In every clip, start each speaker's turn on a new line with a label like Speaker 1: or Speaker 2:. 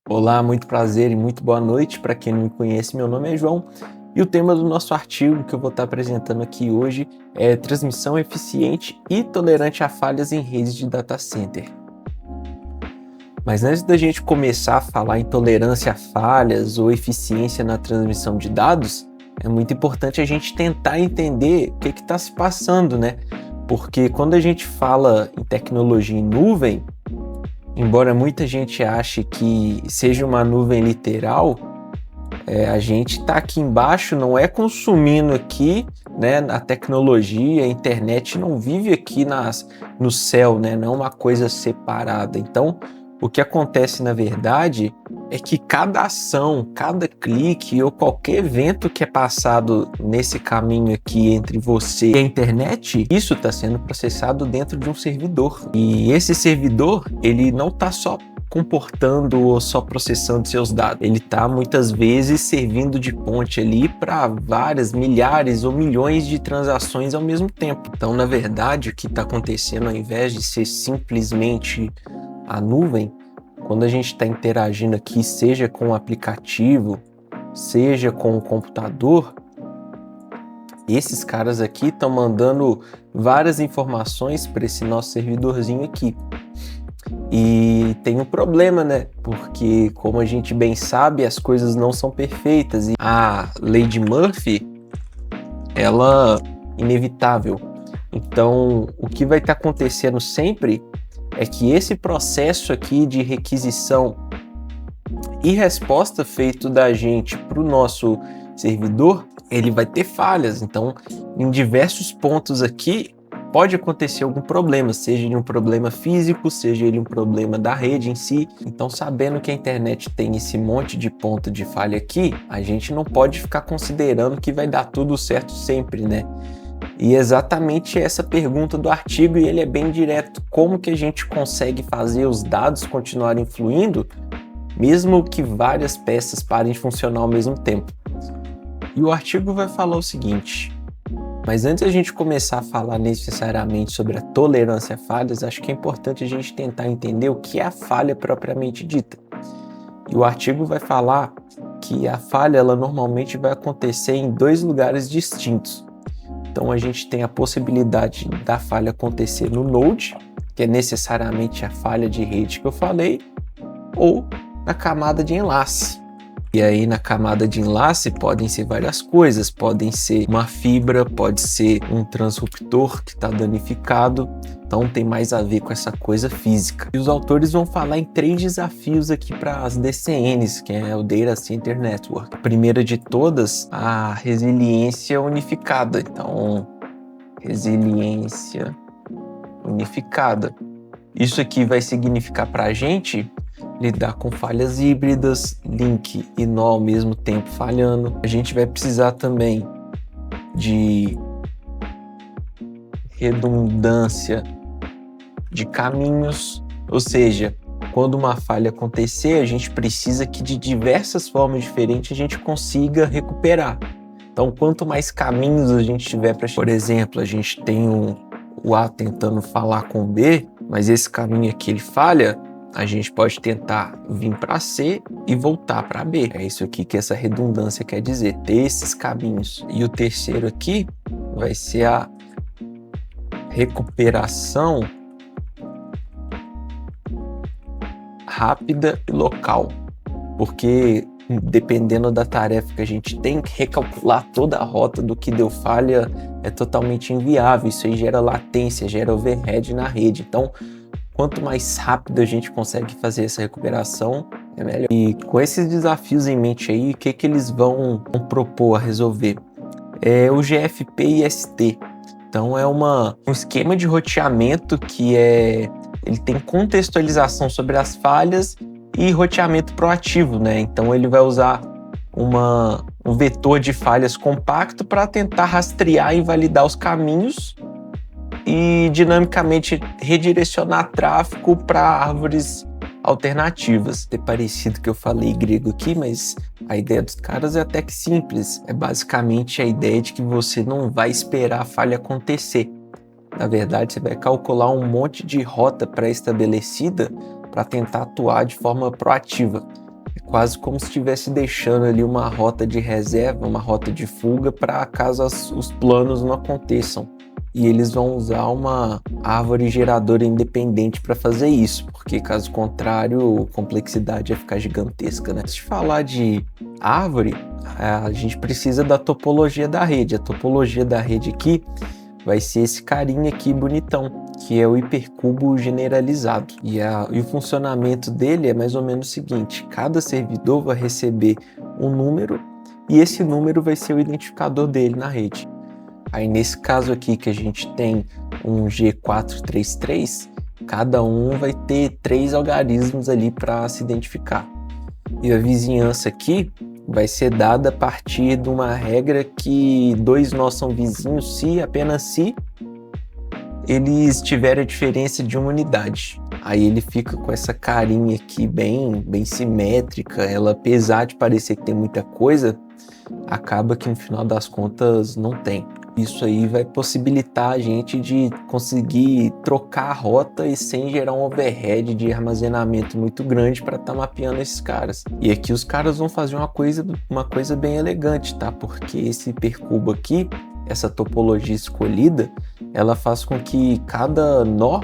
Speaker 1: Olá, muito prazer e muito boa noite. Para quem não me conhece, meu nome é João e o tema do nosso artigo que eu vou estar apresentando aqui hoje é transmissão eficiente e tolerante a falhas em redes de data center. Mas antes da gente começar a falar em tolerância a falhas ou eficiência na transmissão de dados, é muito importante a gente tentar entender o que está se passando, né? Porque quando a gente fala em tecnologia em nuvem, embora muita gente ache que seja uma nuvem literal, a gente está aqui embaixo, não é consumindo aqui, né, a tecnologia, a internet não vive aqui no céu, né, não é uma coisa separada. Então, o que acontece na verdade é que cada ação, cada clique ou qualquer evento que é passado nesse caminho aqui entre você e a internet, isso está sendo processado dentro de um servidor. E esse servidor, ele não está só comportando ou só processando seus dados. Ele está muitas vezes servindo de ponte ali para várias, milhares ou milhões de transações ao mesmo tempo. Então, na verdade, o que está acontecendo, ao invés de ser simplesmente a nuvem, quando a gente está interagindo aqui, seja com o aplicativo, seja com o computador, esses caras aqui estão mandando várias informações para esse nosso servidorzinho aqui. E tem um problema, né? Porque, como a gente bem sabe, as coisas não são perfeitas. E a lei de Murphy, ela é inevitável. Então, o que vai estar acontecendo sempre é que esse processo aqui de requisição e resposta feito da gente para o nosso servidor, ele vai ter falhas. Então, em diversos pontos aqui, pode acontecer algum problema, seja de um problema físico, seja ele um problema da rede em si. Então, sabendo que a internet tem esse monte de ponto de falha aqui, a gente não pode ficar considerando que vai dar tudo certo sempre, né? E exatamente essa pergunta do artigo, e ele é bem direto: como que a gente consegue fazer os dados continuarem fluindo, mesmo que várias peças parem de funcionar ao mesmo tempo? E o artigo vai falar o seguinte: mas antes de a gente começar a falar necessariamente sobre a tolerância a falhas, acho que é importante a gente tentar entender o que é a falha propriamente dita. E o artigo vai falar que a falha, ela normalmente vai acontecer em dois lugares distintos. Então a gente tem a possibilidade da falha acontecer no node, que é necessariamente a falha de rede que eu falei, ou na camada de enlace. E aí na camada de enlace podem ser várias coisas, podem ser uma fibra, pode ser um transruptor que está danificado, então tem mais a ver com essa coisa física. E os autores vão falar em 3 desafios aqui para as DCNs, que é o Data Center Network. A primeira de todas, a resiliência unificada. Então, resiliência unificada. Isso aqui vai significar para a gente lidar com falhas híbridas, link e nó ao mesmo tempo falhando. A gente vai precisar também de redundância de caminhos, ou seja, quando uma falha acontecer, a gente precisa que de diversas formas diferentes a gente consiga recuperar. Então, quanto mais caminhos a gente tiver para, por exemplo, a gente tem o A tentando falar com o B, mas esse caminho aqui ele falha, a gente pode tentar vir para C e voltar para B. É isso aqui que essa redundância quer dizer, ter esses caminhos. E o terceiro aqui vai ser a recuperação rápida e local, porque dependendo da tarefa que a gente tem, recalcular toda a rota do que deu falha é totalmente inviável. Isso aí gera latência, gera overhead na rede. Então, quanto mais rápido a gente consegue fazer essa recuperação, é melhor. E com esses desafios em mente aí, o que eles vão propor a resolver? É o GFP-IST. Então é um esquema de roteamento que ele tem contextualização sobre as falhas e roteamento proativo, né? Então ele vai usar um vetor de falhas compacto para tentar rastrear e validar os caminhos e dinamicamente redirecionar tráfego para árvores alternativas. É parecido que eu falei grego aqui, mas a ideia dos caras é até que simples. É basicamente a ideia de que você não vai esperar a falha acontecer. Na verdade, você vai calcular um monte de rota pré-estabelecida para tentar atuar de forma proativa. É quase como se estivesse deixando ali uma rota de reserva, uma rota de fuga para caso os planos não aconteçam. E eles vão usar uma árvore geradora independente para fazer isso, porque caso contrário, a complexidade ia ficar gigantesca, né? Se falar de árvore, a gente precisa da topologia da rede. A topologia da rede aqui vai ser esse carinha aqui bonitão, que é o hipercubo generalizado. E o funcionamento dele é mais ou menos o seguinte: cada servidor vai receber um número e esse número vai ser o identificador dele na rede. Aí nesse caso aqui que a gente tem um G433, cada um vai ter 3 algarismos ali para se identificar. E a vizinhança aqui vai ser dada a partir de uma regra que 2 nós são vizinhos se, apenas se, eles tiverem a diferença de uma unidade. Aí ele fica com essa carinha aqui bem simétrica. Ela, apesar de parecer que tem muita coisa, acaba que no final das contas não tem. Isso aí vai possibilitar a gente de conseguir trocar a rota e sem gerar um overhead de armazenamento muito grande para estar mapeando esses caras. E aqui os caras vão fazer uma coisa bem elegante, tá? Porque esse hipercubo aqui, essa topologia escolhida, ela faz com que cada nó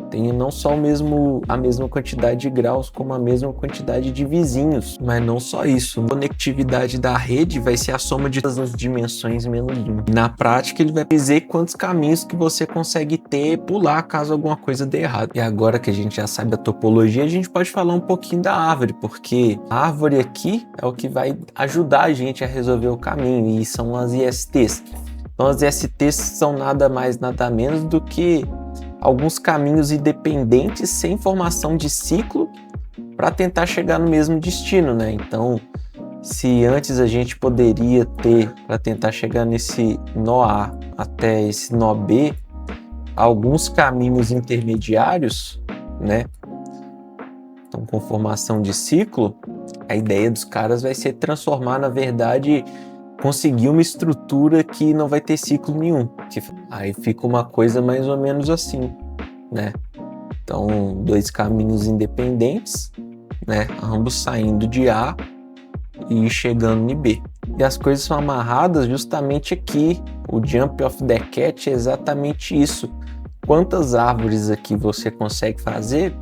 Speaker 1: tenha não só a mesma quantidade de graus, como a mesma quantidade de vizinhos. Mas não só isso, a conectividade da rede vai ser a soma de todas as dimensões menos 1. Na prática, ele vai dizer quantos caminhos que você consegue ter e pular caso alguma coisa dê errado. E agora que a gente já sabe a topologia, a gente pode falar um pouquinho da árvore, porque a árvore aqui é o que vai ajudar a gente a resolver o caminho, e são as ISTs. Então as ISTs são nada mais, nada menos do que alguns caminhos independentes sem formação de ciclo para tentar chegar no mesmo destino, né? Então, se antes a gente poderia ter, para tentar chegar nesse nó A até esse nó B, alguns caminhos intermediários, né? Então, com formação de ciclo, a ideia dos caras vai ser transformar, na verdade, conseguir uma estrutura que não vai ter ciclo nenhum. Aí fica uma coisa mais ou menos assim, né? Então, 2 caminhos independentes, né? Ambos saindo de A e chegando em B. E as coisas são amarradas justamente aqui. O jump of the cat é exatamente isso. Quantas árvores aqui você consegue fazer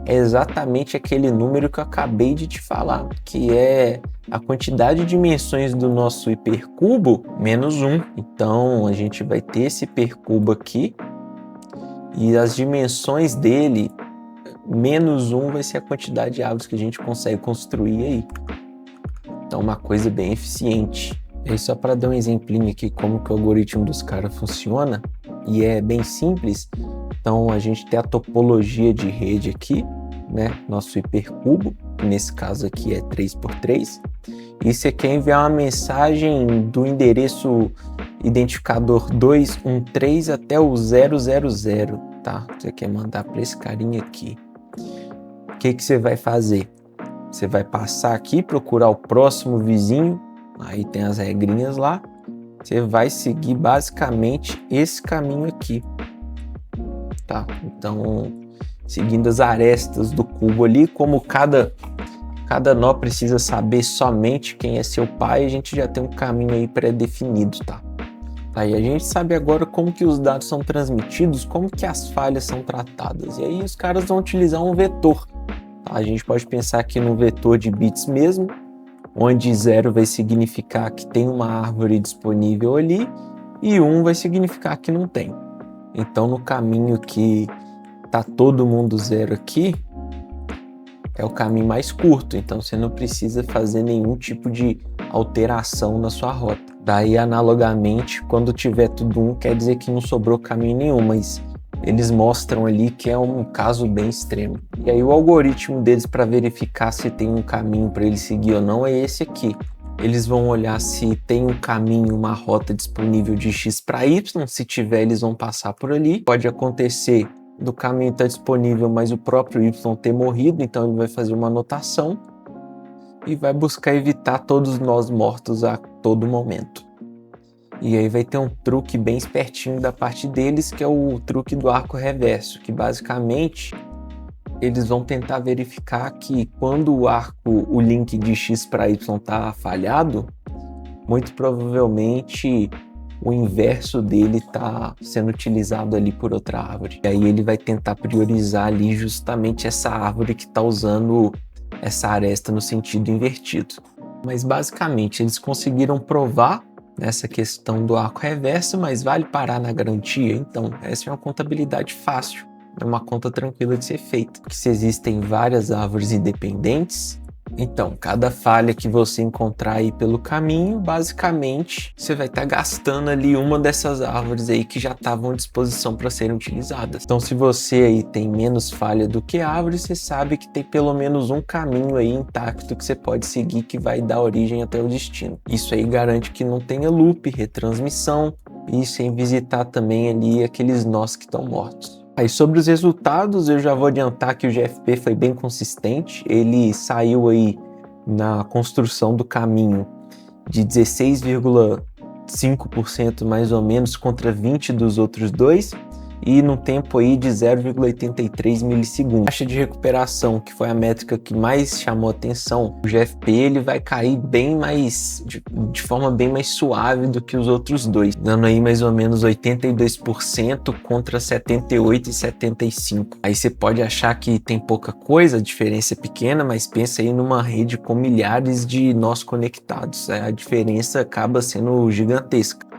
Speaker 1: é exatamente aquele número que eu acabei de te falar, que é a quantidade de dimensões do nosso hipercubo menos 1. Então, a gente vai ter esse hipercubo aqui e as dimensões dele menos 1 vai ser a quantidade de árvores que a gente consegue construir aí. Então, uma coisa bem eficiente. E aí, só para dar um exemplinho aqui como que o algoritmo dos caras funciona, e é bem simples. Então, a gente tem a topologia de rede aqui, né? Nosso hipercubo, que nesse caso aqui é 3x3. E você quer enviar uma mensagem do endereço identificador 213 até o 000, tá? Você quer mandar para esse carinha aqui. O que você vai fazer? Você vai passar aqui, procurar o próximo vizinho, aí tem as regrinhas lá. Você vai seguir basicamente esse caminho aqui, tá? Então, seguindo as arestas do cubo ali, como cada nó precisa saber somente quem é seu pai, a gente já tem um caminho aí pré-definido, tá? Aí a gente sabe agora como que os dados são transmitidos, como que as falhas são tratadas. E aí os caras vão utilizar um vetor. Tá? A gente pode pensar aqui no vetor de bits mesmo, onde 0 vai significar que tem uma árvore disponível ali e 1 vai significar que não tem. Então, no caminho que tá todo mundo 0 aqui, é o caminho mais curto, então você não precisa fazer nenhum tipo de alteração na sua rota. Daí, analogamente, quando tiver tudo 1, quer dizer que não sobrou caminho nenhum, mas eles mostram ali que é um caso bem extremo. E aí o algoritmo deles para verificar se tem um caminho para ele seguir ou não é esse aqui. Eles vão olhar se tem um caminho, uma rota disponível de X para Y, se tiver eles vão passar por ali. Pode acontecer do caminho estar disponível, mas o próprio Y ter morrido, então ele vai fazer uma anotação e vai buscar evitar todos nós mortos a todo momento. E aí vai ter um truque bem espertinho da parte deles, que é o truque do arco reverso, que basicamente eles vão tentar verificar que quando o link de X para Y está falhado, muito provavelmente o inverso dele está sendo utilizado ali por outra árvore. E aí ele vai tentar priorizar ali justamente essa árvore que está usando essa aresta no sentido invertido. Mas basicamente eles conseguiram provar nessa questão do arco reverso, mas vale parar na garantia? Então, essa é uma contabilidade fácil, é uma conta tranquila de ser feita. Porque se existem várias árvores independentes, então cada falha que você encontrar aí pelo caminho, basicamente você vai estar gastando ali uma dessas árvores aí que já estavam à disposição para serem utilizadas. Então, se você aí tem menos falha do que árvore, você sabe que tem pelo menos um caminho aí intacto que você pode seguir que vai dar origem até o destino. Isso aí garante que não tenha loop, retransmissão e sem visitar também ali aqueles nós que estão mortos. Aí sobre os resultados, eu já vou adiantar que o GFP foi bem consistente. Ele saiu aí na construção do caminho de 16,5% mais ou menos contra 20% dos outros dois e num tempo aí de 0,83 milissegundos. A taxa de recuperação, que foi a métrica que mais chamou atenção, o GFP ele vai cair bem mais, de forma bem mais suave do que os outros dois, dando aí mais ou menos 82% contra 78% e 75%. Aí você pode achar que tem pouca coisa, a diferença é pequena, mas pensa aí numa rede com milhares de nós conectados, a diferença acaba sendo gigantesca.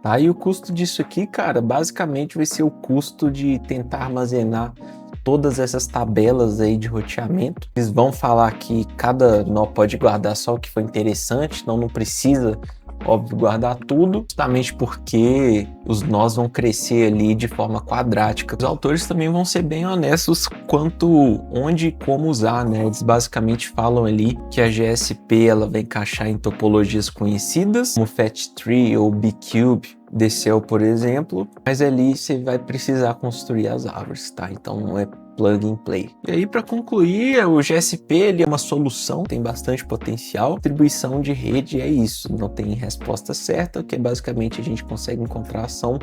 Speaker 1: Tá? E o custo disso aqui, cara, basicamente vai ser o custo de tentar armazenar todas essas tabelas aí de roteamento. Eles vão falar que cada nó pode guardar só o que foi interessante, então não precisa, óbvio, guardar tudo, justamente porque os nós vão crescer ali de forma quadrática. Os autores também vão ser bem honestos quanto onde e como usar, né? Eles basicamente falam ali que a GSP ela vai encaixar em topologias conhecidas, como FAT-Tree ou B-Cube, Decel, por exemplo, mas ali você vai precisar construir as árvores, tá? Então não é plug and play. E aí, para concluir, o GSP ele é uma solução, tem bastante potencial. Distribuição de rede é isso, não tem resposta certa, o que basicamente a gente consegue encontrar são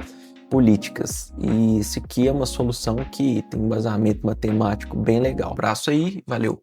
Speaker 1: políticas. E isso aqui é uma solução que tem um embasamento matemático bem legal. Abraço aí, valeu!